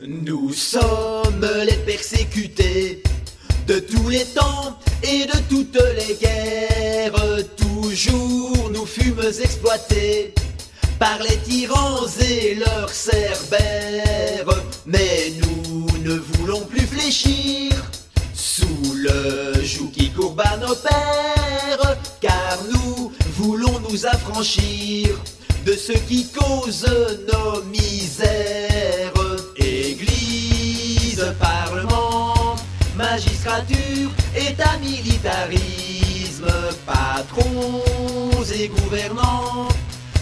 Nous sommes les persécutés de tous les temps et de toutes les guerres. Toujours nous fûmes exploités par les tyrans et leurs cerbères. Mais nous ne voulons plus fléchir sous le joug qui courbe à nos pères, car nous voulons nous affranchir de ceux qui causent nos misères. Église, parlement, magistrature, état, militarisme, patrons et gouvernants,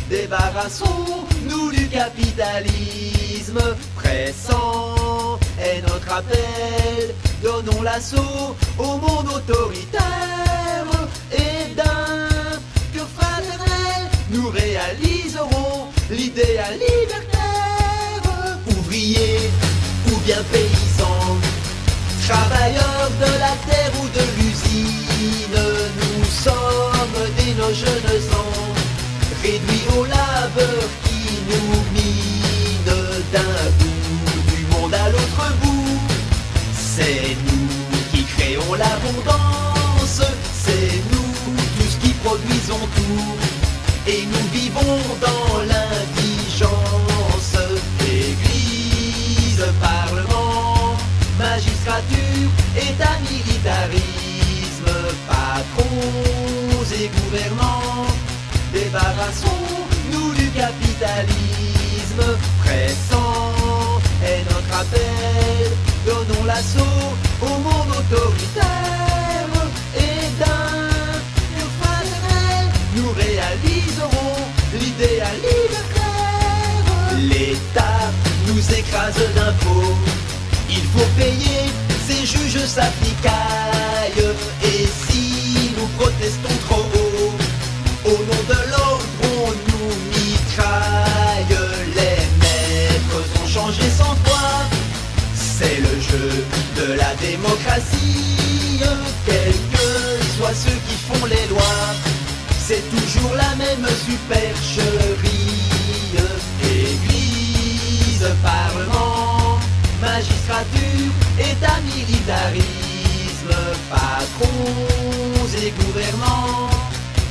débarrassons-nous du capitalisme. Pressant est notre appel, donnons l'assaut au monde autoritaire, et d'un cœur fraternel nous réaliserons l'idéal libertaire. Ouvriers ou bien paysans, travailleurs de la terre ou de l'usine, nous sommes des nos jeunes ans, réduits au labeur qui nous mine d'un bout du monde à l'autre bout. C'est nous qui créons l'abondance, c'est nous tous qui produisons tout, et nous vivons dans l'indigence. Église, parlement, magistrature, état, militarisme, patrons et gouvernants, débarrassons-nous du capitalisme. Pressant est notre appel, donnons l'assaut au monde autoritaire, et d'un cœur fraternel nous réaliserons l'idéal libertaire. L'État nous écrase d'impôts, il faut payer, ces juges s'applicaillent. Et si nous protestons trop haut, au nom de l'ordre on nous mitraille. Les maîtres ont changé 100 fois, c'est le jeu de la démocratie. Quels que soient ceux qui font les lois, c'est toujours la même supercherie. Église, parlement, magistrature, état, militarisme, patrons et gouvernants,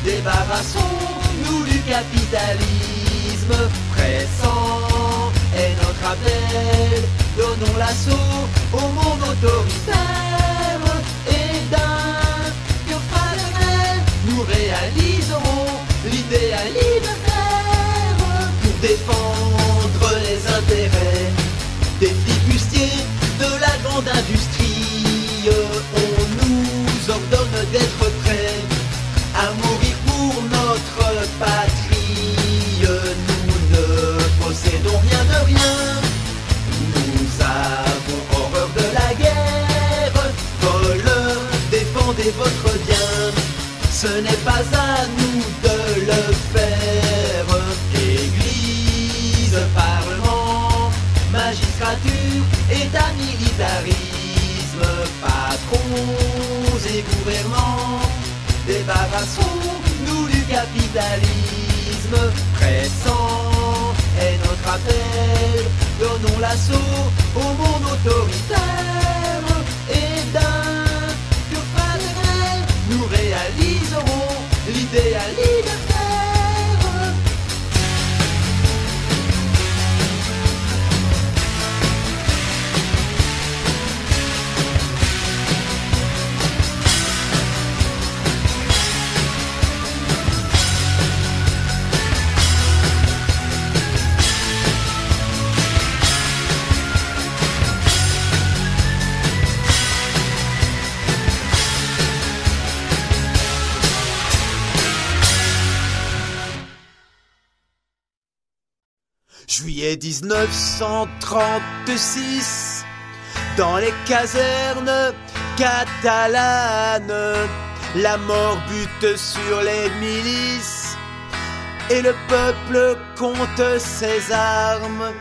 débarrassons-nous du capitalisme. Pressant est notre appel, donnons l'assaut au monde autoritaire, et d'un cœur fraternel nous réaliserons l'idéal libertaire. Pour défendre les intérêts des flibustiers de la grande industrie, on nous ordonne d'être prêts à mourir pour notre patrie. Nous ne possédons rien de rien, nous avons horreur de la guerre. Voleurs, défendez votre bien, ce n'est pas à nous de le faire. Église, parlement, magistrature, état, militarisme, patrons et gouvernants, débarrassons-nous du capitalisme. Pressant est notre appel, donnons l'assaut au monde autoritaire, et d'un cœur fraternel nous réaliserons l'idéal libertaire. Juillet 1936, dans les casernes catalanes, la mort bute sur les milices et le peuple compte ses armes.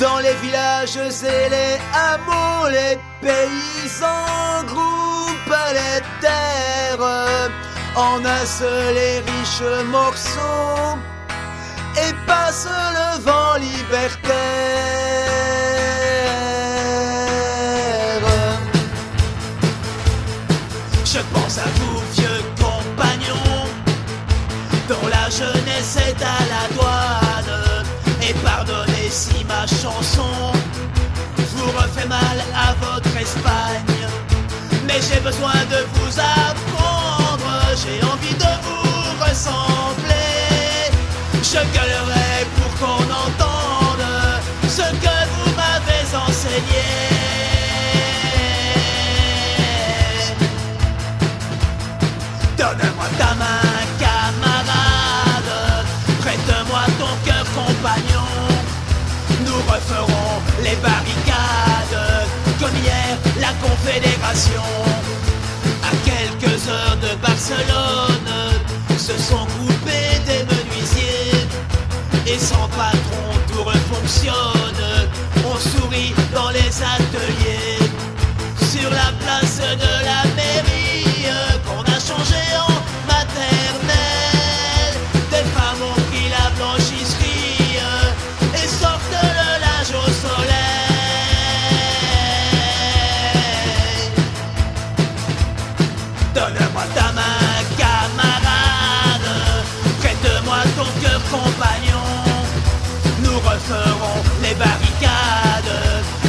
Dans les villages et les hameaux, les paysans groupent les terres en un seul et riche morceau. Et passe le vent libertaire. j'ai besoin de vous apprendre, j'ai envie de vous ressembler. Je gueulerai pour qu'on entende ce que vous m'avez enseigné. Donne-moi ta main, camarade, prête-moi ton cœur, compagnon. Nous referons les barricades comme hier la Confédération. À quelques heures de Barcelone se sont groupés des menuisiers, et sans patron tout refonctionne. On sourit dans les ateliers, sur la place de la mairie qu'on a changé en maternelle. Des femmes ont pris la blanchisserie et sortent le linge au soleil. Donne-moi ta main, camarade, prête-moi ton cœur, compagnon. Nous referons les barricades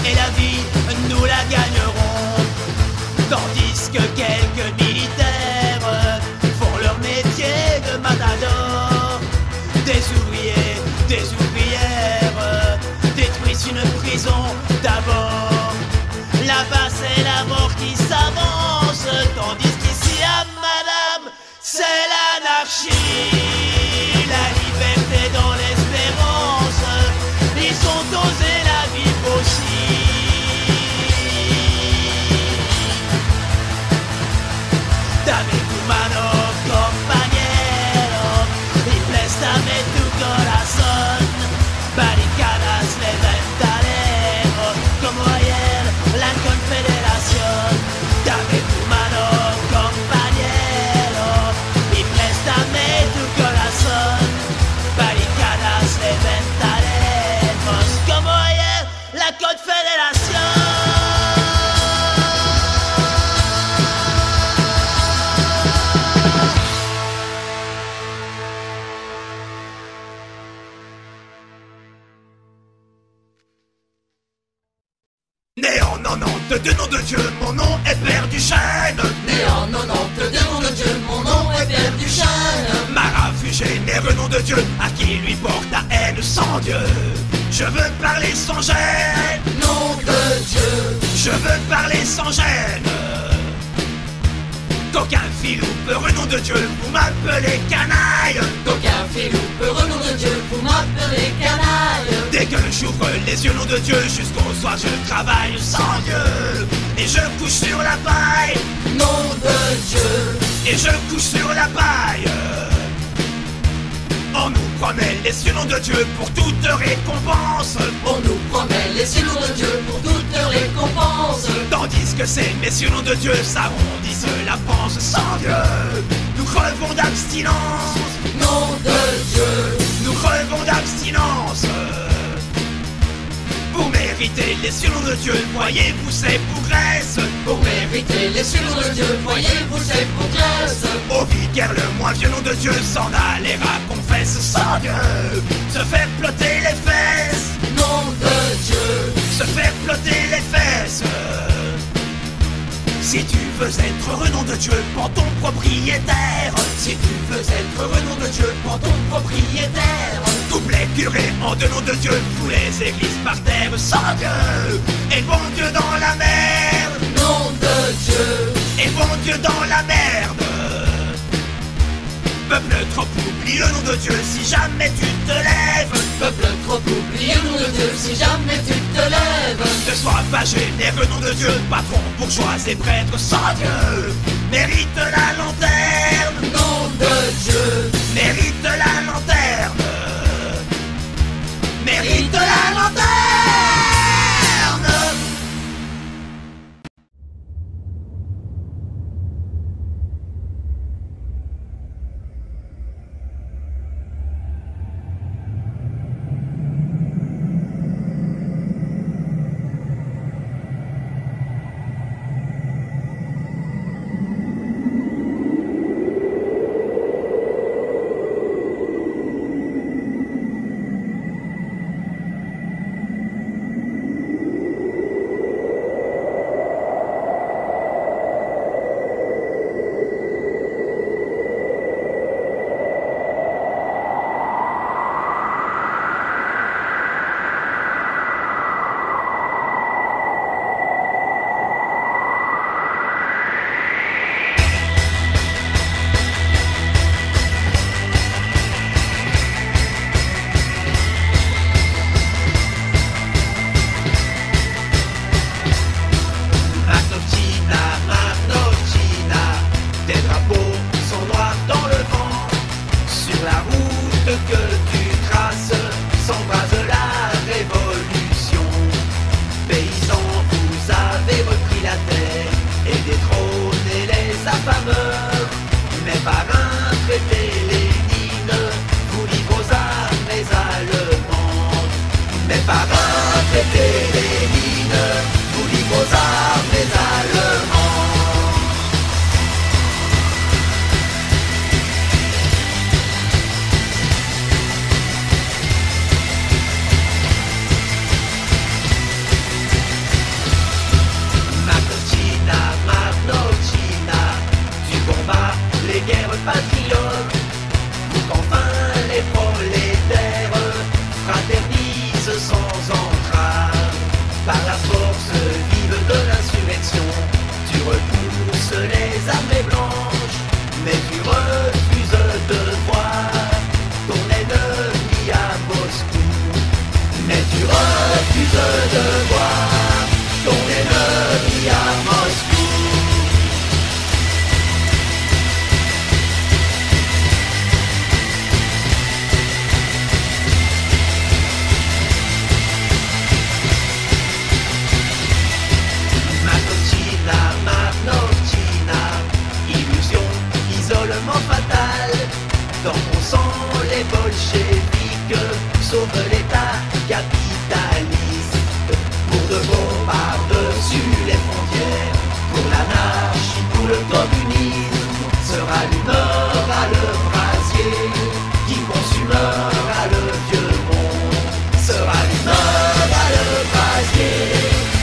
et la vie, nous la gagnerons. Tandis que quelques militaires font leur métier de matador. Des ouvriers, des ouvrières détruisent une prison d'abord. Là-bas c'est la mort qui s'avance, tandis qu'ici à madame c'est l'anarchie. La liberté dans l'espérance, ils ont osé la vivre aussi. Dame tu mano, compañero, y préstame tu corazón. Barricadas levantaremos como ayer la Confederación. Dame tu mano, compañero, y préstame tu corazón. Barricadas levantaremos como ayer la Confederación. Né en 92, nom de Dieu, mon nom est Père Duchesne. Né en 92, nom de Dieu, mon nom est Père Duchesne. Maravue généreux, nom de Dieu, à qui lui porte ta haine sans Dieu. Je veux parler sans gêne, Nom de Dieu, je veux parler sans gêne. D'aucun filou peureux, nom de Dieu, vous m'appelez canaille. d'aucun filou peureux, nom de Dieu, vous m'appelez canaille. Dès que j'ouvre les yeux, nom de Dieu, jusqu'au soir je travaille sans Dieu. Et je couche sur la paille, Nom de Dieu, et je couche sur la paille. On nous promet les cieux, nom de Dieu, pour toute récompense. on nous promet les cieux, nom de Dieu, pour toute récompense. Tandis que ces messieurs, nom de Dieu, s'arrondissent la panse sans Dieu. Nous crevons d'abstinence, Nom de Dieu, nous crevons d'abstinence. Pour mériter les cieux, nom de Dieu, voyez-vous ces bougresses. pour mériter les cieux, nom de Dieu, voyez-vous ces progresses. Au vicaire le moins vieux, nom de Dieu, s'en aller à confesse sans Dieu. Se faire plotter les fesses, Nom de Dieu, se faire plotter les fesses. Si tu veux être heureux, nom de Dieu, prends ton propriétaire. Si tu veux être heureux, nom de Dieu, prends ton propriétaire. Doublet curé en deux, nom de Dieu, tous les églises par terre sans Dieu. Et bon Dieu dans la merde, Nom de Dieu, et bon Dieu dans la merde. Peuple trop oublieux, nom de Dieu, si jamais tu te lèves. peuple trop oublié, nom de Dieu, si jamais tu te lèves. Ne sois pas généreux, nom de Dieu, patron, bourgeois et prêtre sans Dieu. Mérite la lanterne, Nom de Dieu, mérite la lanterne, mérite la lanterne. bolcheviques sauvent l'État capitaliste. Pour de bon par-dessus les frontières, pour l'anarchie, pour le communisme, se rallumera le brasier qui consumera le vieux monde. Se rallumera le brasier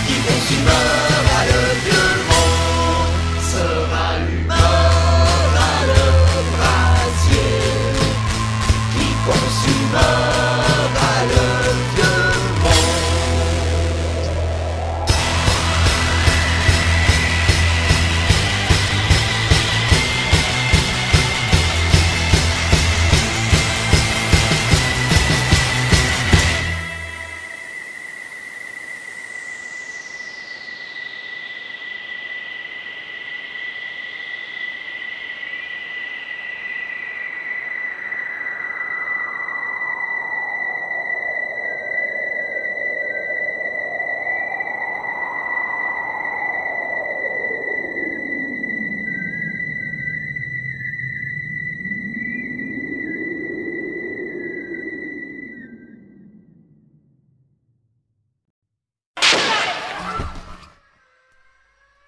qui consumera le vieux monde. Se rallumera le brasier qui consumera le vieux monde.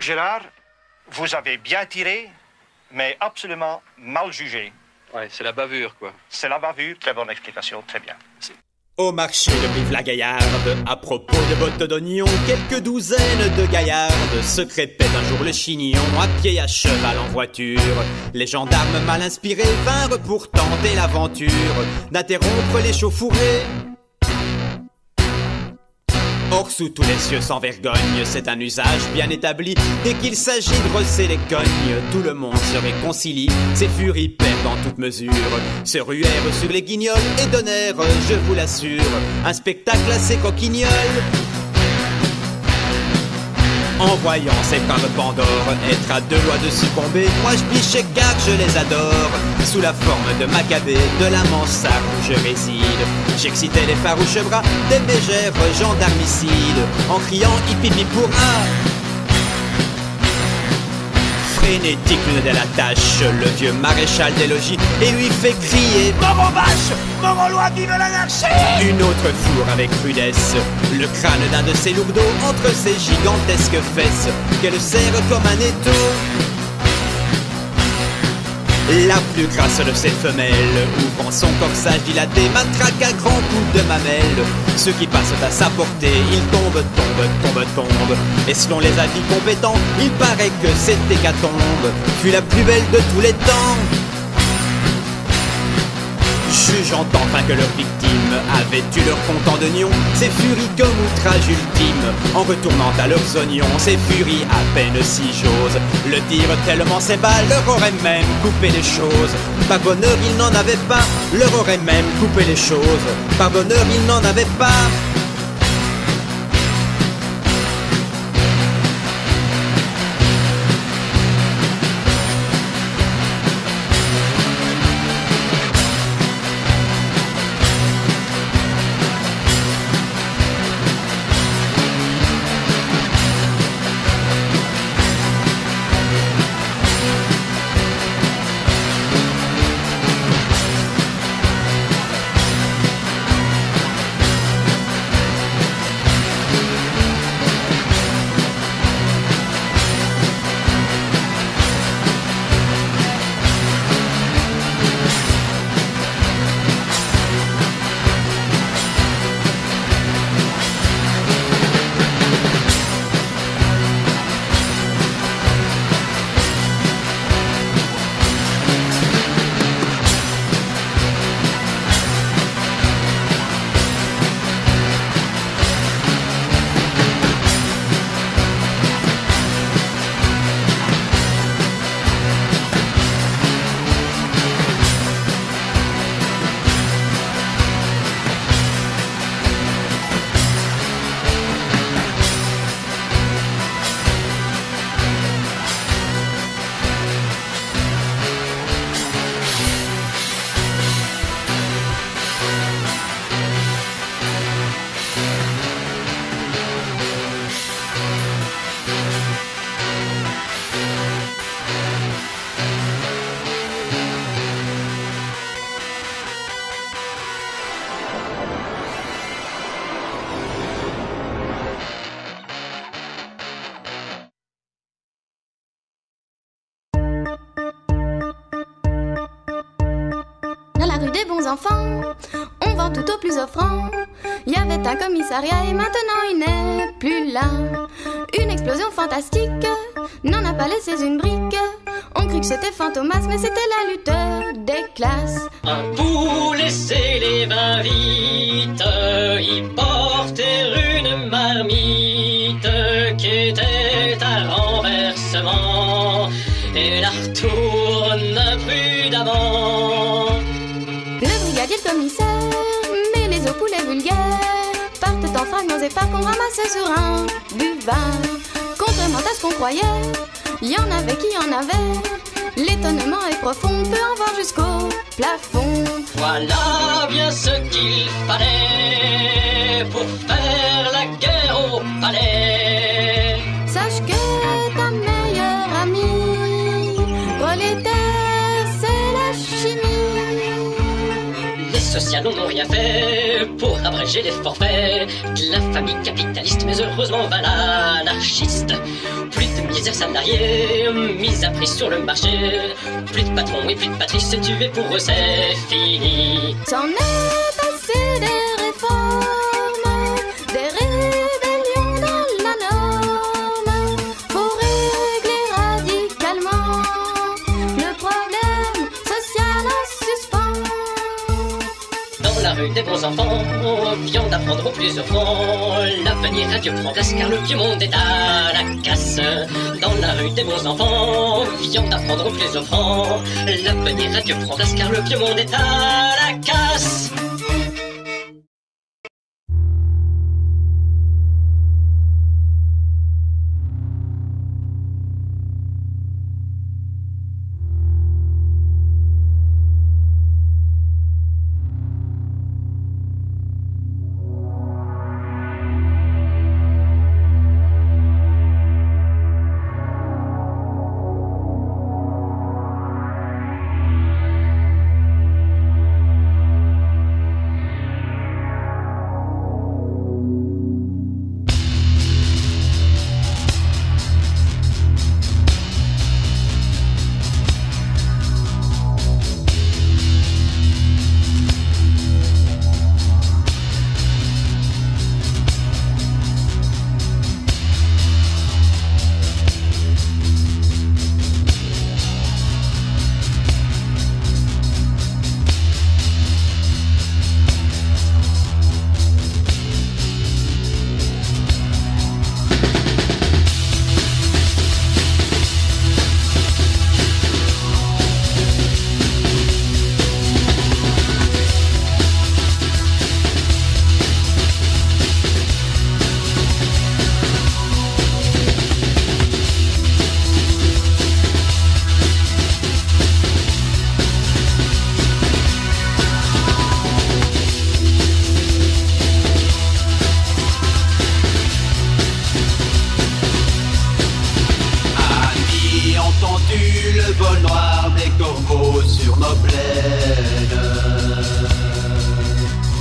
Gérard, vous avez bien tiré, mais absolument mal jugé. Ouais, c'est la bavure, quoi. C'est la bavure, très bonne explication, très bien. Au marché de Brive-la-Gaillarde, à propos de bottes d'oignons, quelques douzaines de gaillardes se crépaient un jour le chignon, à pied, à cheval, en voiture. Les gendarmes mal inspirés vinrent pour tenter l'aventure d'interrompre les chauffourées. Or, sous tous les cieux sans vergogne, c'est un usage bien établi. Dès qu'il s'agit de rosser les cognes, tout le monde se réconcilie. Ces furies perdent en toute mesure, se ruèrent sur les guignols et donnèrent, je vous l'assure, un spectacle assez coquignol. En voyant ces braves Pandores être à deux doigts de succomber, moi je biche car je les adore. Sous la forme de Maccabée, de la mansarde où je réside, j'excitais les farouches bras des mégères gendarmicides, en criant hip pourra. Frénétique, l'une de la tâche, le vieux maréchal des logis, et lui fait crier: Mort aux vaches, mort aux lois, vive l'anarchie! Une autre fourre avec rudesse le crâne d'un de ses lourdeaux entre ses gigantesques fesses, qu'elle serre comme un étau. La plus grasse de ses femelles, ouvrant son corsage dilaté, matraque à grands coups de mamelle. Ceux qui passent à sa portée, ils tombent. Et selon les avis compétents, il paraît que cette hécatombe fut la plus belle de tous les temps. Jugeant enfin que leurs victimes avaient eu leur compte en oignons, ces furies comme outrage ultime, en retournant à leurs oignons, ces furies à peine si j'ose le dire tellement ces balles leur auraient même coupé les choses. Par bonheur ils n'en avaient pas, leur auraient même coupé les choses. Par bonheur ils n'en avaient pas. Dans la rue des bons enfants, on vend tout au plus offrant. Il y avait un commissariat et maintenant il n'est plus là. Une explosion fantastique n'en a pas laissé une brique. On crut que c'était Fantomas, mais c'était la lutte des classes. Un poulet s'élève vite, il portait une marmite qui était à renversement et la retourne prudemment. Le brigadier, le commissaire, mais les aux poulets vulgaires partent en fragments épars qu'on ramassait sur un buvard. Contrairement à ce qu'on croyait, il y en avait qui en avaient. L'étonnement est profond, on peut en voir jusqu'au plafond. Voilà bien ce qu'il fallait pour faire la guerre au palais. Sache que ta meilleure amie, prolétaire, c'est la chimie. Les socialos n'ont rien fait pour abréger les forfaits de la famille capitaliste, mais heureusement va l'anarchiste. Plus de misère salariée, mise à prix sur le marché. Plus de patrons et plus de patries, c'est tué pour eux, c'est fini. C'en est assez des réformes, des rébellions dans la norme. Faut régler radicalement le problème social en suspens. Dans la rue des bons enfants, viande d'apprendre aux plus offrants. L'avenir à Dieu prend place car le vieux monde est à la casse. Dans la rue des bons enfants, viande d'apprendre aux plus offrants. L'avenir à Dieu prend place car le vieux monde est à la casse. le vol noir des corbeaux sur nos plaines.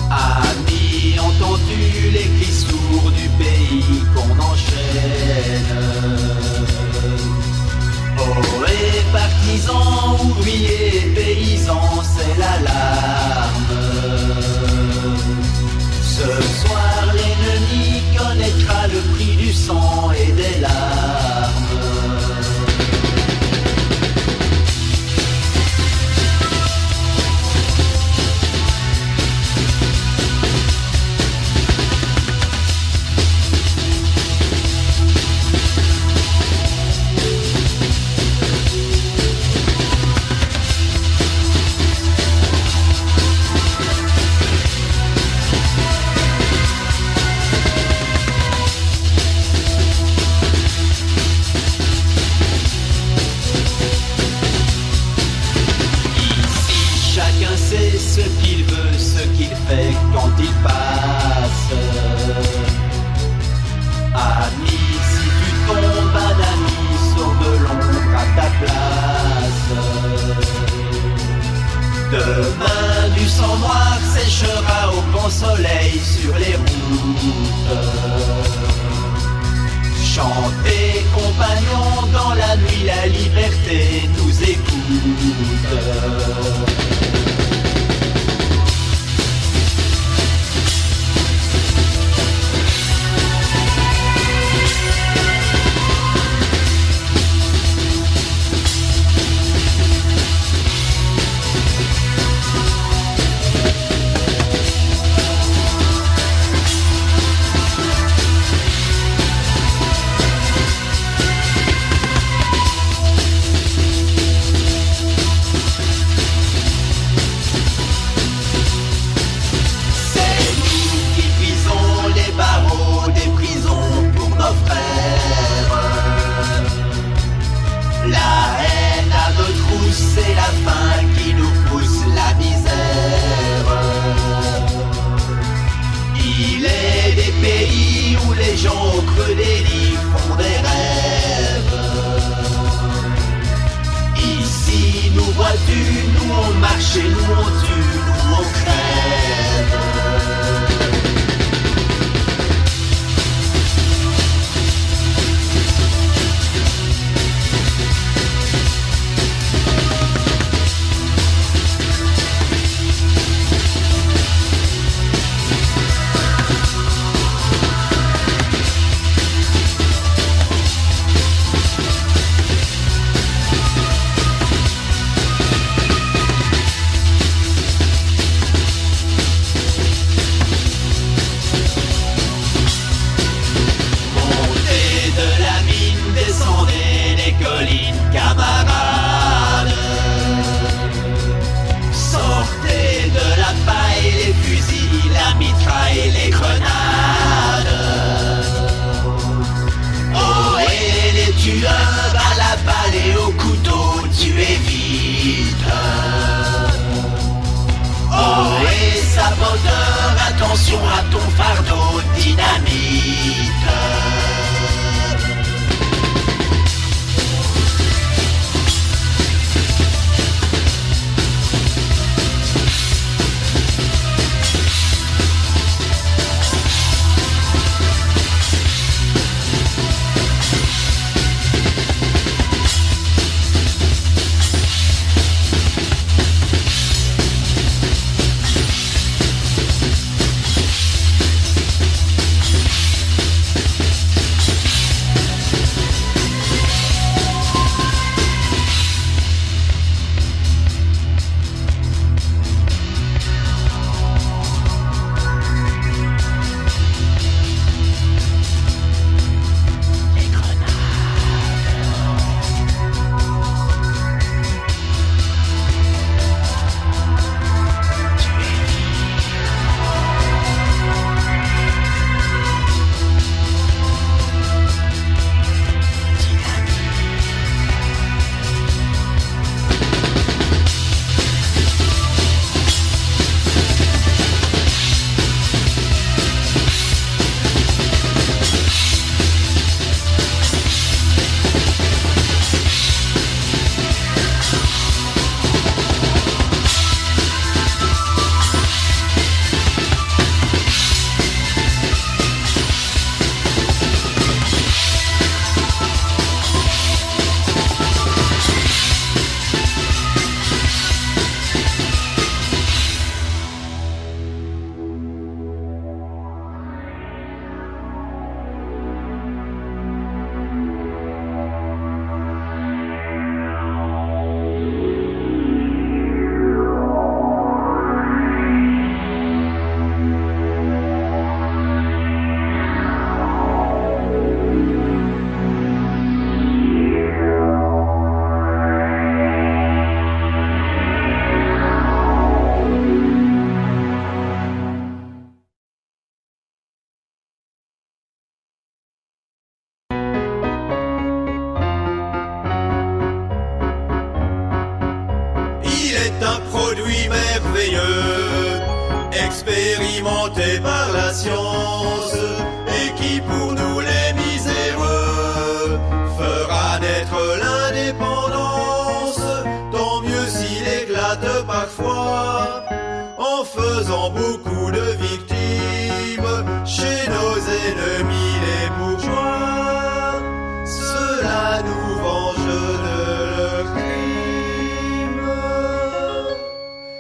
Amis, entends-tu les cris sourds du pays qu'on enchaîne? Oh, et partisans, ouvriers, paysans, c'est l'alarme. Ce soir, l'ennemi connaîtra le prix du sang et des larmes. C'est ce qu'il veut, ce qu'il fait quand il passe. Ami, si tu tombes, un ami, sors de l'ombre à ta place. Demain, du sang noir séchera au grand soleil sur les routes. Chantez, compagnons, dans la nuit, la liberté nous écoute. rêvent des livres, font des rêves. Ici nous vois-tu, nous on marche et nous on tue, nous on crève. Attention à ton fardeau dynamite. Expérimenté par la science et qui pour nous les miséreux fera naître l'indépendance. Tant mieux s'il éclate parfois en faisant beaucoup de victimes chez nos ennemis les bourgeois. Cela nous venge de leur crime.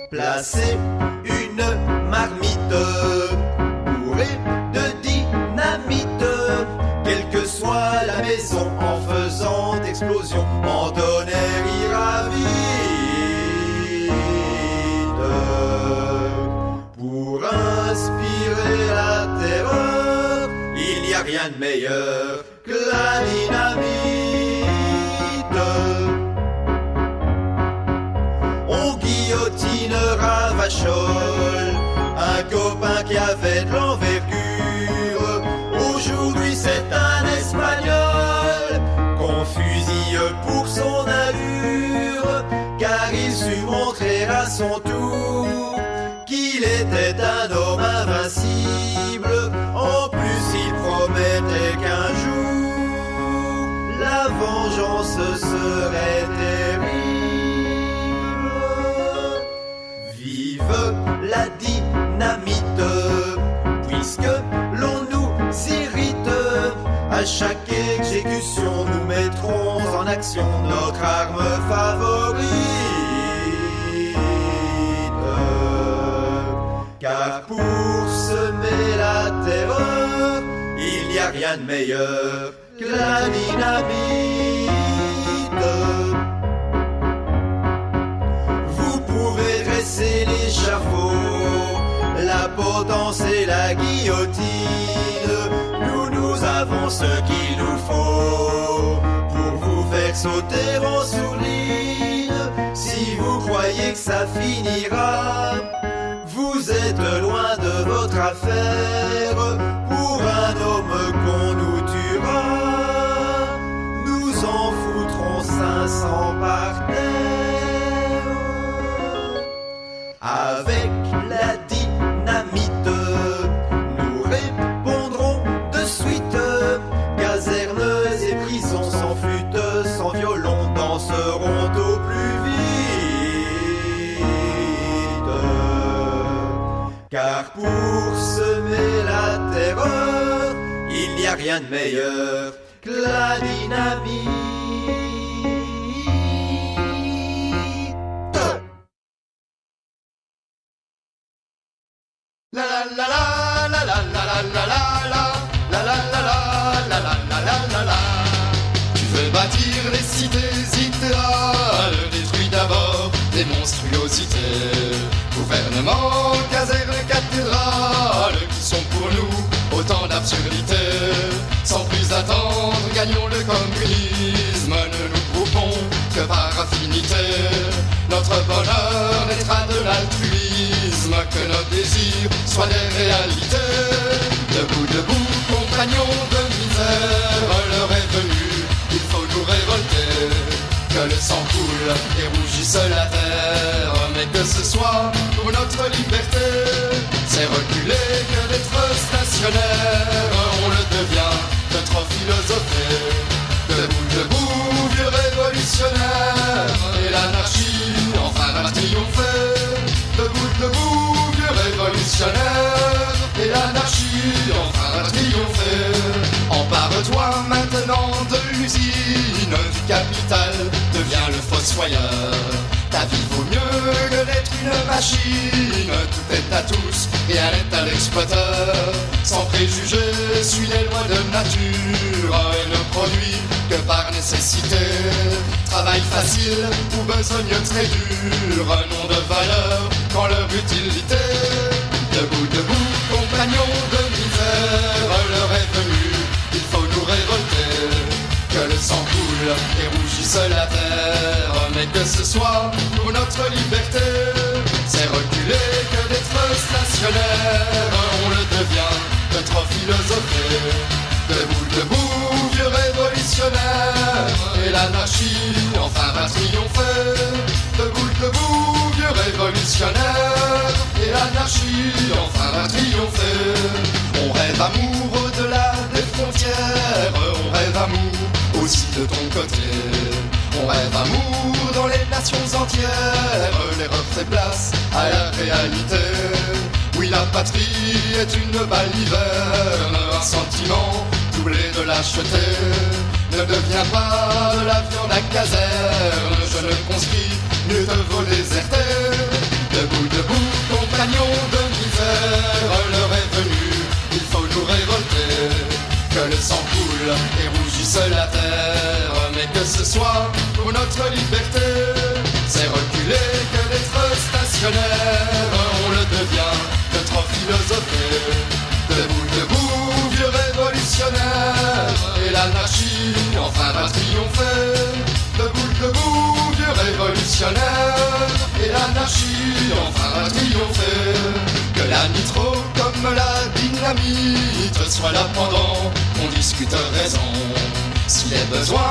Placer une marmite bourrée de dynamite, quelle que soit la maison, en faisant explosion en tonnerre irravide, pour inspirer la terreur. Il n'y a rien de meilleur que la dynamite. On guillotinera Vachol, un copain qui avait de l'envergure. Aujourd'hui c'est un Espagnol qu'on fusille pour son allure, car il sut montrer à son tour qu'il était un homme invincible. En plus il promettait qu'un vengeance serait terrible. Vive la dynamite, puisque l'on nous irrite. À chaque exécution, nous mettrons en action notre arme favorite. Car pour semer la terreur, il n'y a rien de meilleur que la dynamite. Vous pouvez dresser l'échafaud, la potence et la guillotine. Nous avons ce qu'il nous faut pour vous faire sauter en sourdine. Si vous croyez que ça finira, vous êtes loin de votre affaire. Pour un homme qu'on nous tuera, nous en foutrons 500 par terre. Avec la dynamite, nous répondrons de suite. Casernes et prisons sans flûte, sans violon, danseront au plus vite. Car pour semer la terreur, il n'y a rien de meilleur que la dynamite. La la la la la la la la la la la la la la la la la. Tu veux bâtir les cités idéales, détruis d'abord des monstruosités. Gouvernement, casernes, cathédrales, qui sont pour nous autant d'absurdités. Sans plus attendre, gagnons le communisme, ne nous groupons que par affinité. Notre bonheur naîtra de l'altruisme, que nos désirs soient des réalités. Debout, debout, compagnons de misère, l'heure est venue, il faut nous révolter. Que le sang coule et rougisse la terre, mais que ce soit pour notre liberté. C'est reculer que d'être stationnaire, on le devient de trop philosopher. Debout, debout, vieux révolutionnaire, et l'anarchie enfin va triompher. Debout, debout, vieux révolutionnaire, et l'anarchie enfin va triompher. Empare-toi maintenant de l'usine, du capital, deviens le fossoyeur. Ta vie vaut mieux que d'être une machine, tout est à tous, rien n'est à l'exploiteur. Sans préjugés, suis les lois de nature et ne produis que par nécessité. Travail facile ou besogne très dur, nom de valeur quand leur utilité. Debout, debout, compagnons de misère, l'heure est venue, il faut nous révolter. Que le sang coule et rougisse la terre, mais que ce soit pour notre liberté. C'est reculer que d'être stationnaire, on le devient de trop philosopher. Debout, debout, vieux révolutionnaire, et l'anarchie enfin va triompher. Debout, debout, vieux révolutionnaire, et l'anarchie enfin va triompher. On rêve amour au-delà des frontières, on rêve amour aussi de ton côté. On rêve amour dans les nations entières, l'erreur fait place à la réalité. Oui, la patrie est une baliverne, un sentiment doublé de lâcheté. Ne deviens pas de la viande à caserne, jeune conscrit, mieux te vaut déserter. Debout, debout, compagnons de misère, l'heure est venue, il faut nous révolter. Que le sang coule et rougisse la terre, mais que ce soit pour notre liberté. C'est reculer que d'être stationnaire, on le devient de trop philosopher. Debout, debout, vieux révolutionnaire, et l'anarchie enfin va triompher. Debout, debout, vieux révolutionnaire, et l'anarchie enfin va triompher. Que la nitro comme la dynamite soit là pendant qu'on discute raison. S'il est besoin,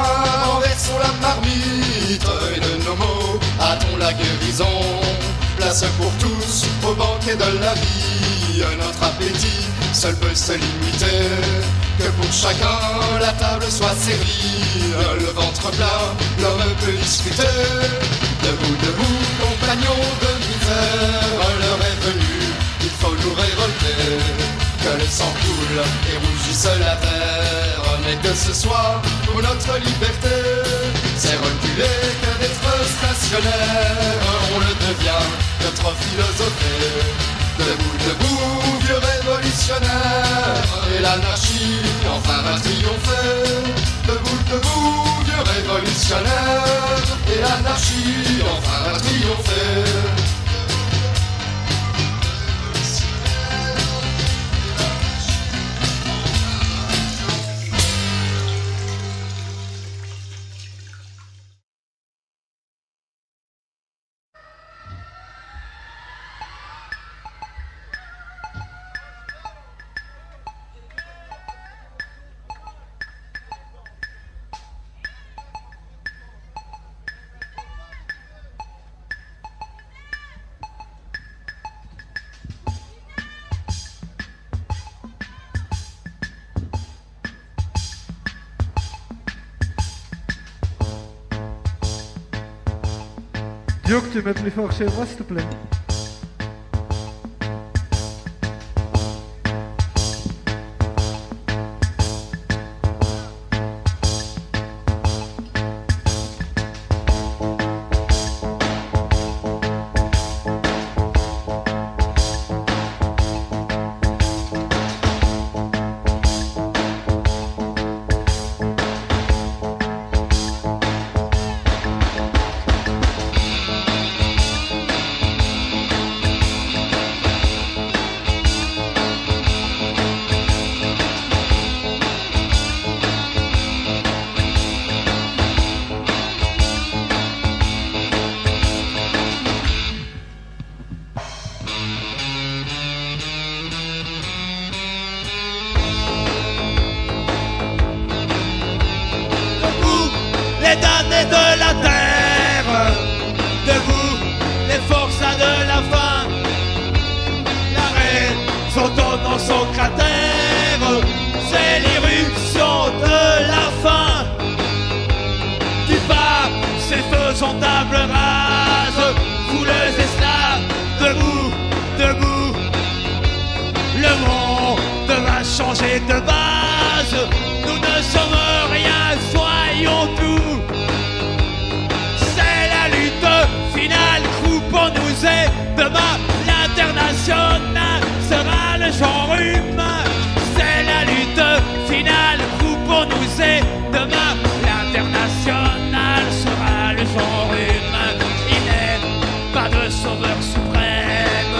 renversons la marmite, et de nos mots hâtons la guérison. Place pour tous au banquet de la vie, notre appétit seul peut se limiter. Que pour chacun la table soit servi, le ventre plein, l'homme peut discuter. Debout, debout, compagnons de misère, l'heure est venue, il faut nous révolter. Que le sang coule et rougisse la terre, mais que ce soit pour notre liberté. C'est reculer que d'être stationnaire, on le devient, notre philosophie. Debout, debout, vieux révolutionnaire, et l'anarchie enfin va triompher. Debout, debout, vieux révolutionnaire, et l'anarchie enfin va triompher. Jukte met li fuq xejn Westplin. Les damnés de la terre, debout, les forçats de la faim. L'arrêt son dans son cratère, c'est l'irruption de la faim. Du bas, ses feux sont table rase, fouleux esclaves, debout, debout. Le monde va changer de base, nous ne sommes rien, soyons tout. C'est la lutte finale, coupons-nous et demain l'international sera le genre humain. C'est la lutte finale, coupons-nous et demain l'international sera le genre humain. Il n'est pas de sauveur suprême,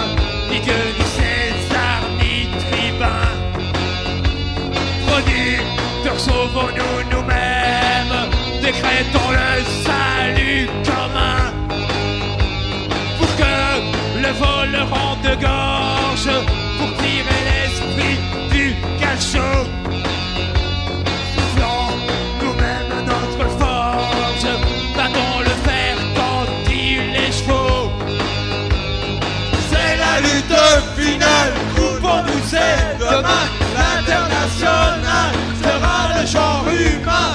ni Dieu, ni César, ni tribun. Producteurs, sauvons-nous nous-mêmes, décrétons le salut commun. Pour que le vol rende gorge, pour tirer l'esprit du cachot. Soufflons nous-mêmes notre forge, battons le fer quand il échoue. C'est la lutte finale, coupons-nous et demain l'international sera le genre humain.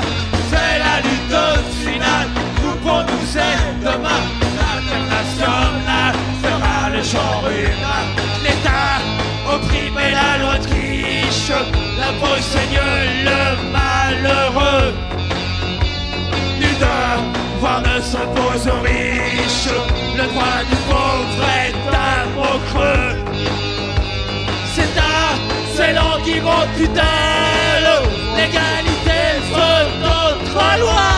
C'est la lutte finale, coupons-nous et demain l'international sera le genre humain. L'État opprime et la loi triche, l'impôt saigne le malheureux. Nul devoir ne s'impose aux riches, le droit du pauvre est un mot creux. C'est l'anguille en tutelle, l'égalité c'est notre loi.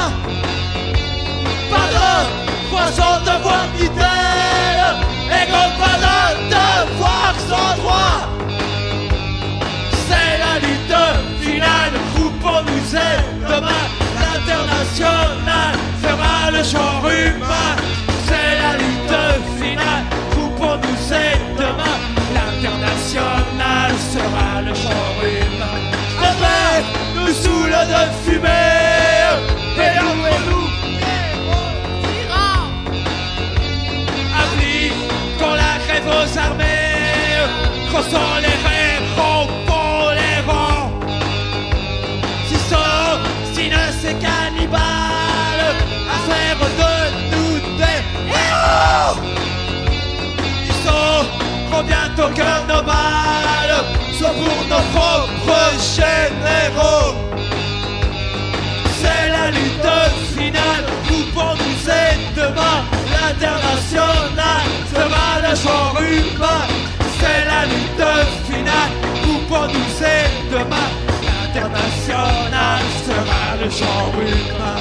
Pas de croissance de voix dit-elle, et comme pas de devoir sans droit. C'est la lutte finale, coupons-nous et demain l'international fera le genre humain. C'est la lutte finale, coupons-nous et demain l'international sera le genre humain. La paix nous saoule de fumée, et entre nous qu'on la grève aux armées, crossant les rêves, rompons les rangs. Si machineux, ces cannibales, à faire de nous des héros. Ils sauront bientôt que nos balles sont pour nos propres généraux. C'est la lutte finale, coupons-nous et demain l'international sera le genre humain. C'est la lutte finale, coupons-nous et demain l'international sera le genre humain.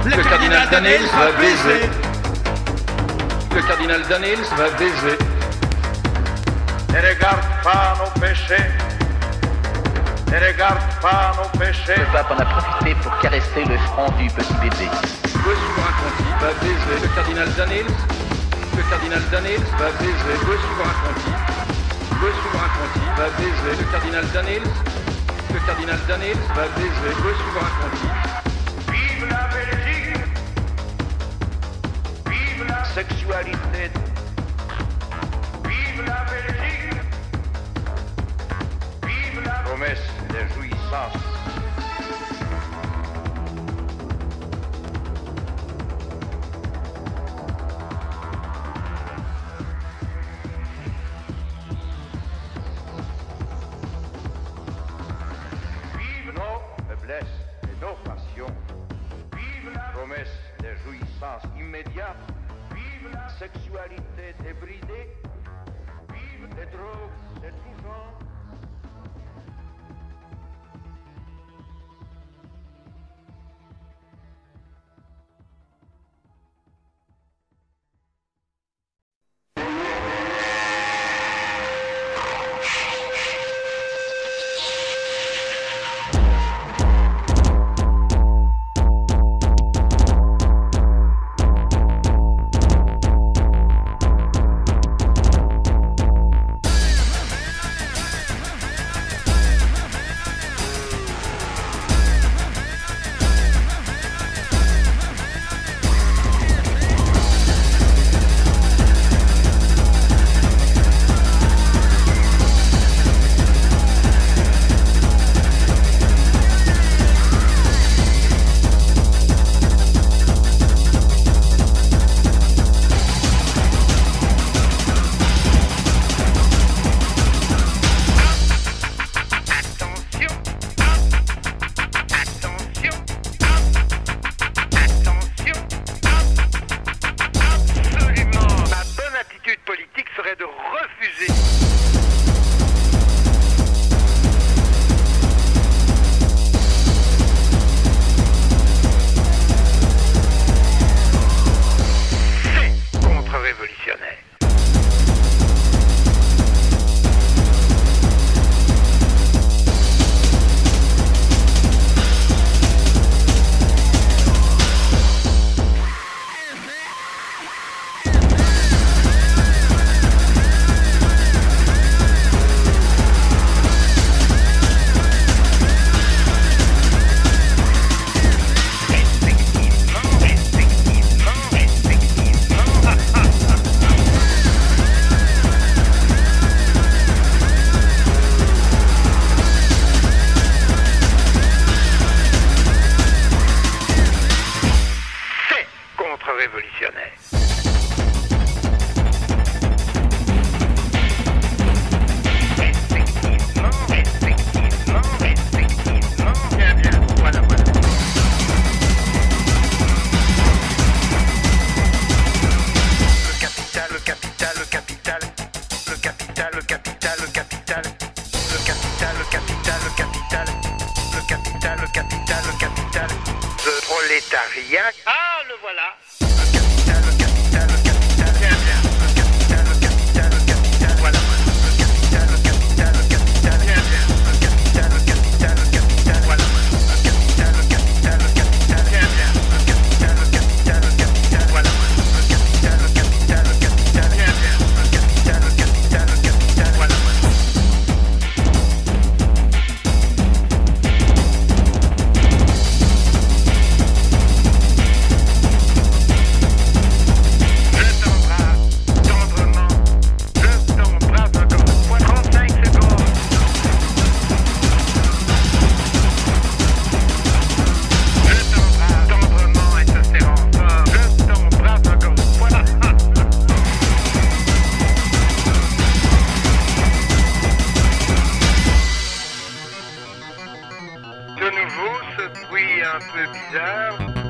Le cardinal Daniels va baiser. Le cardinal Daniels va baiser. Ne regarde pas nos péchés. Ne regarde pas nos péchés. Le pape en a profité pour caresser le front du petit bébé. Le souverain Conti va baiser. Le cardinal Daniels. Le cardinal Daniels va baiser. Le souverain Conti. Le souverain Conti va baiser. Le cardinal Daniels. Le cardinal Daniels va baiser. Le souverain Conti. Vive la Belgique. Vive la sexualité. Vive la Belgique. Vive la promesse de jouissance. Vive nos faiblesses et nos passions. Vive la promesse de jouissance immédiate. Vive la sexualité débridée. Vive les drogues de tout genre. prolétariat. Ah, le voilà. Le capital, voilà. Le capital, ce bruit un peu bizarre.